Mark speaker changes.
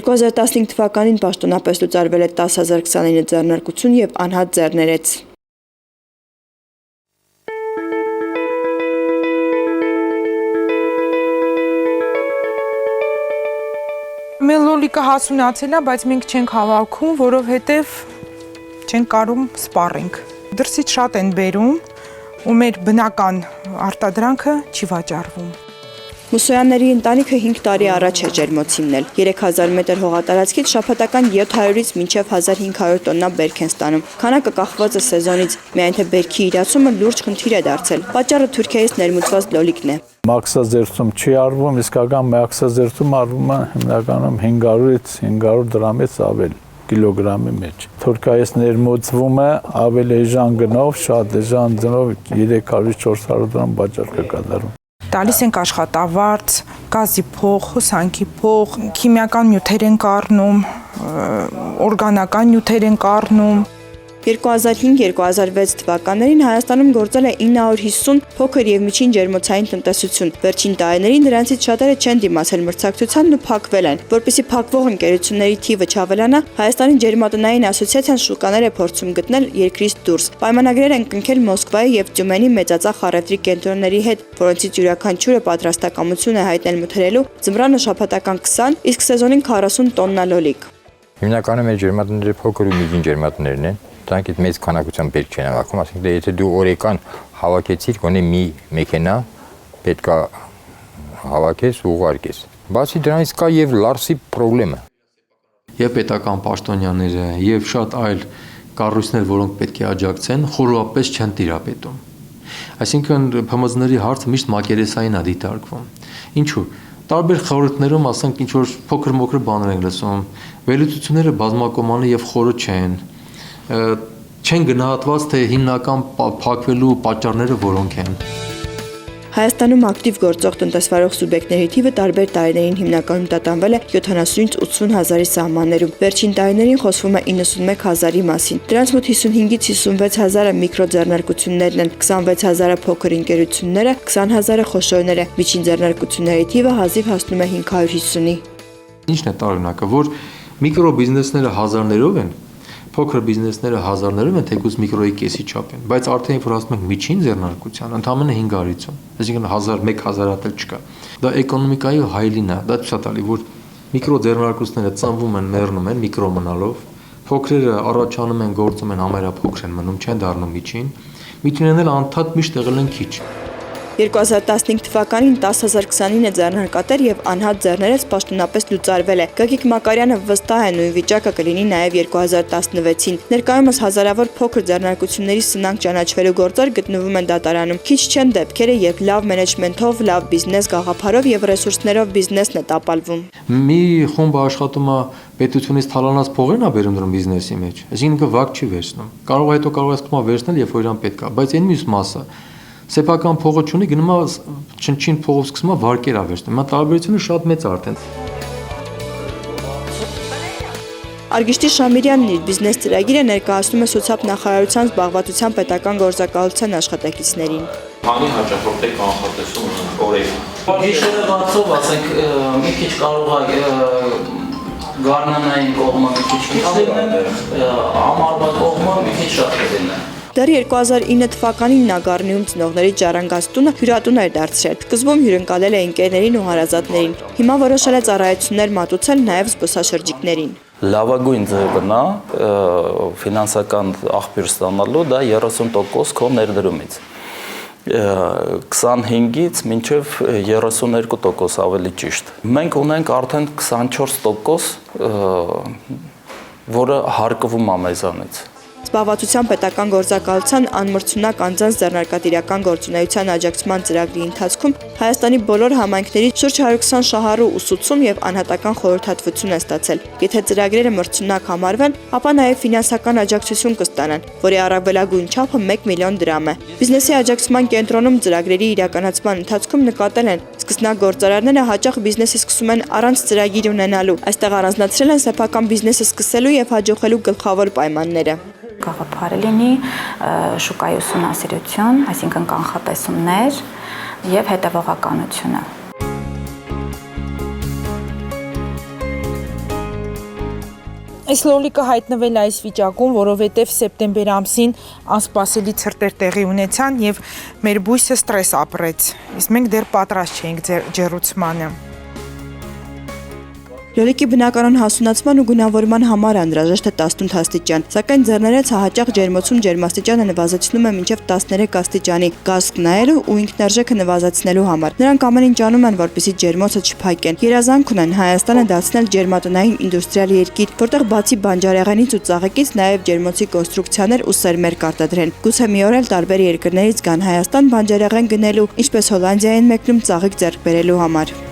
Speaker 1: 2015 թվականին պաշտոնապես լուծարվել է 10,029 ձեռնարկություն եւ անհատ ձեռներեց։
Speaker 2: Մեր լոլիկը հասունացել է, բայց մենք չենք հավաքում, որովհետև չենք կարում սպառենք։ Դրսից շատ են բերում ու մեր բնական արտադրանքը չի վաճառվում։
Speaker 1: Մուսոյանների ընտանիքը 5 տարի առաջ է ջերմոցիննել։ 3000 մետր հողատարածքից շաբաթական 700-ից մինչև 1500 տոննա բերք են ստանում։ Քանակը կախված է սեզոնից, միայն թե բերքի իրացումը լուրջ խնդիր է դարձել։ Պատճառը Թուրքիայից ներմուծված լոլիկն է։
Speaker 3: Մաքսազերծում չի արվում, իսկական մաքսազերծում արվում է հիմնականում 500-ից 500 դրամից ավել կիլոգրամի մեջ։ Թուրքիայից ներմուծվում է ավելի էժան գնով, շատ էժան գնով 300-400 դրամ վաճառք է կատարում։
Speaker 2: Տալիս ենք աշխատավարձ, գազի փող, հոսանքի փող, քիմիական նյութեր են կառնում, օրգանական նյութեր են կառնում։
Speaker 1: 2005-2006 թվականներին Հայաստանում գործել է 950 փոքր եւ միջին ջերմոցային տնտեսություն։ Վերջին տարիներին նրանցից շատերը չեն դիմացել մրցակցությանն ու փակվել են։ Որպեսզի փակվող ընկերությունների թիվը չավելանա, Հայաստանի ջերմատնային ասոցիացիան շուկաներ է փորձում գտնել երկրից դուրս։ Պայմանագրեր են կնքել Մոսկվայի եւ Տյումենի մեծածախ առևտրի կենտրոնների հետ, որոնցից յուրաքանչյուրը պատրաստակամություն է հայտնել մթերելու ձմռանը շաբաթական 20, իսկ սեզոնին 40 տոննա լոլիկ։
Speaker 4: Հիմնականում մեր ջերմատները փոքր ու միջին ջերմատներն են։ Դրանք այդ մեծ քանակությամբ պետք չեն հավաքում, ասենք եթե դու օրեկան հավաքեցիր, գոնե մի մեքենա պետք է հավաքես ու ուղարկես։ Բացի դրանից կա եւ լարսի խնդրեմը։
Speaker 5: Եվ պետական պաշտոնյաները եւ շատ այլ կառույցներ, որոնք պետք է աջակցեն, խորոապես չեն տիրապետում։ Այսինքն ՓՄԶ-ների հարցը միշտ մակերեսային է դիտարկվում։ Ինչու՞։ Տարբեր խորհուրդներում, ասենք, ինչ որ փոքր-մոքր բաներ են լսում, վերլուծությունները բազմակողմանի եւ խորը չեն գնահատված, թե հիմնական փակվելու պատճառները որոնք են։
Speaker 1: Հայաստանում ակտիվ գործող տնտեսվարող սուբյեկտների թիվը տարբեր տարիներին հիմնականում տատանվել է 70-ից 80 հազարի սահմաններում։ Վերջին տարիներին խոսվում է 91 հազարի մասին։ Դրանց մոտ 55-ից 56 հազարը միկրոձեռնարկություններն են, 26 հազարը փոքր ընկերությունները, 20 հազարը խոշորները։ Միջին ձեռնարկությունների թիվը հազիվ հասնում է 550-ի։
Speaker 5: Ինչն է տարօրինակը, որ միկրոբիզնեսները հազարներով են, փոքր բիզնեսները հազարներով են, թեկուզ միկրոյի կեսի չափ են, բայց արդեն որ ասում ենք միջին ձեռնարկության, ընդամենը 500-ից, այսինքն 1000-1000 հատ չկա։ Դա էկոնոմիկայի հայելին է, դա ցույց տալի, որ միկրոձեռնարկությունները ծնվում են, մեռնում են միկրո մնալով, փոքրերը առաջանում են, գործում են, ամենափոքր են մնում, չեն դառնում միջին, միջիններն էլ անդադ միշտ եղել են քիչ։
Speaker 1: 2015 թվականին 10,029 ձեռնարկատեր եւ անհատ ձեռներեց պաշտոնապես լուծարվել է։ Գագիկ Մակարյանը վստահ է նույն վիճակը կլինի նաեւ 2016-ին։ Ներկայումս հազարավոր փոքր ձեռնարկությունների սնանկ ճանաչվելու գործեր գտնվում են դատարանում։ Քիչ չեն դեպքերը, երբ լավ մենեջմենթով, լավ բիզնես գաղափարով եւ ռեսուրսներով բիզնեսն է տապալվում։
Speaker 5: Մի խումբ աշխատում է պետությունից թալանած փողերն է բերում դրում բիզնեսի մեջ։ Այսինքն վակ չի վերցնում։ Կարող է հետո կարող է սկսում վերցնել, երբ որ իրան պետք է, բայց այն մյուս մասը սեփական փողը չունի, գնում է չնչին փողով սկսում է վարկեր ավերցնում։ Հիմա տարբերությունը շատ մեծ է արդեն։
Speaker 1: Արգիշտի Շամիրյանն իր բիզնես ծրագիրը ներկայացնում է Սոցիալ նախարարության զբաղվածության պետական գործակալության աշխատակիցներին։
Speaker 6: Քանի հաճախորդ եք անխտեսում օրերին։
Speaker 7: Գիշերը 6-ով, ասենք, մի քիչ կարող է գարնանային կողմը մի քիչ լինել, ամառվա կողմը մի քիչ շատ լինել։
Speaker 1: Դեռ 2009 թվականին նա Գառնիում ծնողների Ջարանգաց տունը հյուրատուն էր դարձրել։ Սկզբում հյուրընկալել է ընկերներին ու հարազատներին։ Հիմա որոշել է ծառայություններ մատուցել նաև զբոսաշրջիկներին։
Speaker 8: Լավագույն ձևն է ֆինանսական աղբյուր ստանալու, դա 30% քո ներդրումից։ 25-ից մինչև 32% ավելի ճիշտ։ Մենք ունենք արդեն 24%, որը հարկվում է մեզանից։
Speaker 1: Զբաղվածության պետական գործակալության անմրցունակ անձանց ձեռնարկատիրական գործունեության աջակցման ծրագրի ընթացքում Հայաստանի բոլոր համայնքներից շուրջ 120 շահառու ուսուցում եւ անհատական խորհրդատվություն է ստացել։ Եթե ծրագրերը մրցունակ համարվեն, ապա նաեւ ֆինանսական աջակցություն կստանան, որի առավելագույն չափը 1 միլիոն դրամ է։ Բիզնեսի աջակցման կենտրոնում ծրագրերի իրականացման ընթացքում նկատել են, սկսնակ գործարարները հաճախ բիզնեսը սկսում են առանց ծրագիր ունենալու։ Այստեղ առանձնացրել են սեփական բիզնեսը սկսելու եւ հաջողելու գլխավոր պայմանները։
Speaker 9: Գաղափարը լինի շուկայի ուսումնասիրություն, այսինքն կանխատեսումներ եւ հետևողականությունը։
Speaker 2: Այս լոլիկը հայտնվել է այս վիճակում, որովհետև սեպտեմբեր ամսին անսպասելի ցրտեր տեղի ունեցան եւ մեր բույսը ստրես ապրեց։ Իսկ մենք դեռ պատրաստ չէինք ջեռուցմանը։
Speaker 1: Լոլիկի բնականոն հասունացման ու գունավորման համար անհրաժեշտ է 18 աստիճան, սակայն ձեռներեց հաճախ ջերմոցում ջերմաստիճանը նվազեցնում է մինչև 13 աստիճանի, գազք նայելու ու ինքնարժեքը նվազեցնելու համար։ Նրանք ամեն ինչ անում են, որպեսզի ջերմոցը չփակեն։ Երազանք ունեն Հայաստանը դարձնել ջերմատնային ինդուստրիալ երկիր, որտեղ բացի բանջարեղենից ու ծաղիկից նաև ջերմոցի կոնստրուկցիաներ ու սերմեր կարտադրեն։ Գուցե մի օր էլ տարբեր երկրներից գան Հայաստան բանջարեղեն գնելու, ինչպես Հոլանդիա են մեկնում ծաղիկ ձեռք բերելու համար։